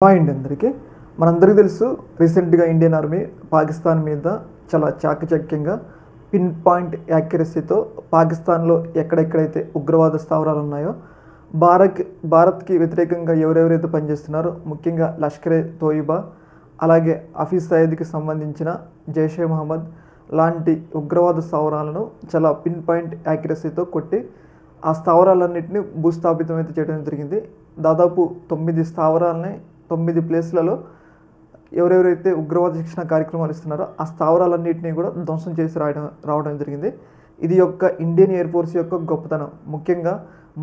అండి అందరికీ మనందరికీ తెలుసు రీసెంట్గా ఇండియన్ ఆర్మీ పాకిస్తాన్ మీద చాలా చాకచక్యంగా పిన్ పాయింట్ యాక్యురసీతో పాకిస్తాన్లో ఎక్కడెక్కడైతే ఉగ్రవాద స్థావరాలు ఉన్నాయో భారత్కి వ్యతిరేకంగా ఎవరెవరైతే పనిచేస్తున్నారో ముఖ్యంగా లష్కరే తోయిబా అలాగే హఫీజ్ సయీద్కి సంబంధించిన జైషే మహమ్మద్ లాంటి ఉగ్రవాద స్థావరాలను చాలా పిన్ పాయింట్ యాక్యురసీతో కొట్టి ఆ స్థావరాలన్నింటినీ భూస్థాపితం అయితే చేయడం జరిగింది. దాదాపు 9 స్థావరాలని 9 ప్లేస్లలో ఎవరెవరైతే ఉగ్రవాద శిక్షణ కార్యక్రమాలు ఇస్తున్నారో ఆ స్థావరాలన్నింటినీ కూడా ధ్వంసం చేసి రావడం జరిగింది. ఇది ఇండియన్ ఎయిర్ ఫోర్స్ యొక్క గొప్పతనం. ముఖ్యంగా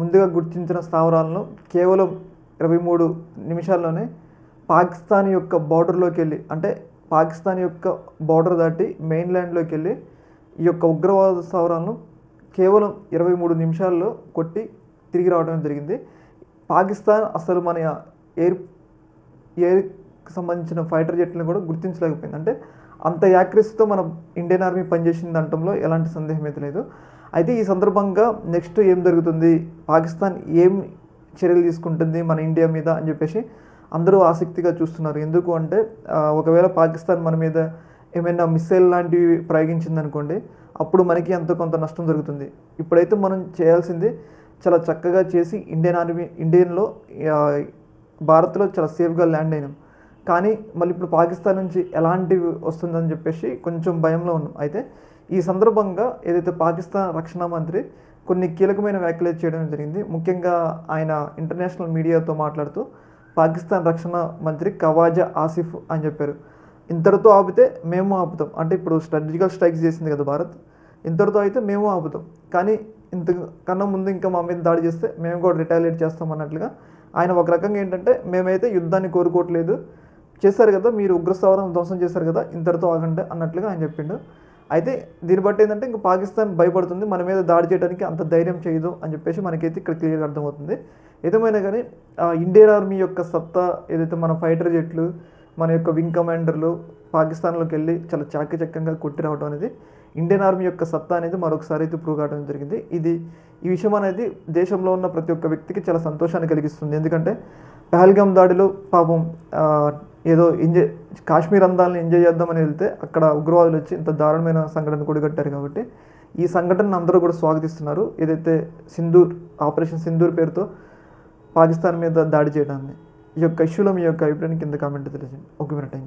ముందుగా గుర్తించిన స్థావరాలను కేవలం 23 నిమిషాల్లోనే పాకిస్తాన్ యొక్క బార్డర్లోకి వెళ్ళి, అంటే పాకిస్తాన్ యొక్క బార్డర్ దాటి మెయిన్ల్యాండ్లోకి వెళ్ళి ఈ యొక్క ఉగ్రవాద స్థావరాలను కేవలం 23 నిమిషాల్లో కొట్టి తిరిగి రావడం జరిగింది. పాకిస్తాన్ అసలు మన ఎయిర్కి సంబంధించిన ఫైటర్ జెట్లను కూడా గుర్తించలేకపోయింది. అంటే అంత యాక్యురసీతో మన ఇండియన్ ఆర్మీ పనిచేసింది అనటంలో ఎలాంటి సందేహం అయితే లేదు. అయితే ఈ సందర్భంగా నెక్స్ట్ ఏం జరుగుతుంది, పాకిస్తాన్ ఏం చర్యలు తీసుకుంటుంది మన ఇండియా మీద అని చెప్పేసి అందరూ ఆసక్తిగా చూస్తున్నారు. ఎందుకు అంటే ఒకవేళ పాకిస్తాన్ మన మీద ఏమైనా మిస్సైల్ లాంటివి ప్రయోగించిందనుకోండి, అప్పుడు మనకి ఎంతో కొంత నష్టం జరుగుతుంది. ఇప్పుడైతే మనం చేయాల్సింది చాలా చక్కగా చేసి ఇండియన్లో భారత్లో చాలా సేఫ్గా ల్యాండ్ అయినాం. కానీ మళ్ళీ ఇప్పుడు పాకిస్తాన్ నుంచి ఎలాంటివి వస్తుందని చెప్పేసి కొంచెం భయంలో ఉన్నాం. అయితే ఈ సందర్భంగా ఏదైతే పాకిస్తాన్ రక్షణ మంత్రి కొన్ని కీలకమైన వ్యాఖ్యలు చేయడం జరిగింది. ముఖ్యంగా ఆయన ఇంటర్నేషనల్ మీడియాతో మాట్లాడుతూ పాకిస్తాన్ రక్షణ మంత్రి ఖవాజా ఆసిఫ్ అని చెప్పారు, ఇంతటితో ఆపితే మేము ఆపుతాం. అంటే ఇప్పుడు స్ట్రాటజికల్ స్ట్రైక్స్ చేసింది కదా భారత్, ఇంతటితో అయితే మేము ఆపుతాం, కానీ ఇంతకన్నా ముందు ఇంకా మా మీద దాడి చేస్తే మేము కూడా రిటాలియేట్ చేస్తాం అన్నట్లుగా ఆయన ఒక రకంగా ఏంటంటే మేమైతే యుద్ధాన్ని కోరుకోవట్లేదు, చేశారు కదా మీరు ఉగ్రస్థావరం ధ్వంసం చేశారు కదా, ఇంతటితో ఆగండి అన్నట్లుగా ఆయన చెప్పిండు. అయితే దీన్ని బట్టి ఏంటంటే ఇంకా పాకిస్తాన్ భయపడుతుంది, మన మీద దాడి చేయడానికి అంత ధైర్యం చేయదు అని చెప్పేసి మనకైతే ఇక్కడ క్లియర్గా అర్థమవుతుంది. ఏదేమైనా కానీ ఇండియన్ ఆర్మీ యొక్క సత్తా ఏదైతే మన ఫైటర్ జెట్లు మన యొక్క వింగ్ కమాండర్లు పాకిస్తాన్లోకి వెళ్ళి చాలా చాకచక్యంగా కొట్టి రావడం అనేది ఇండియన్ ఆర్మీ యొక్క సత్తా అనేది మరొకసారి అయితే ప్రూవ్ కావడం జరిగింది. ఈ విషయం అనేది దేశంలో ఉన్న ప్రతి ఒక్క వ్యక్తికి చాలా సంతోషాన్ని కలిగిస్తుంది. ఎందుకంటే పహల్గామ్ దాడిలో పాపం ఏదో కాశ్మీర్ అందాలని ఎంజాయ్ చేద్దామని వెళ్తే అక్కడ ఉగ్రవాదులు వచ్చి ఇంత దారుణమైన సంఘటన కూడగట్టారు. కాబట్టి ఈ సంఘటనను అందరూ కూడా స్వాగతిస్తున్నారు. ఏదైతే ఆపరేషన్ సింధూర్ పేరుతో పాకిస్తాన్ మీద దాడి చేయడాన్ని, ఈ యొక్క ఇష్యూలో మీ యొక్క అభిప్రాయాన్ని కింద కామెంట్ తెలియజేయండి. Okay, thank you.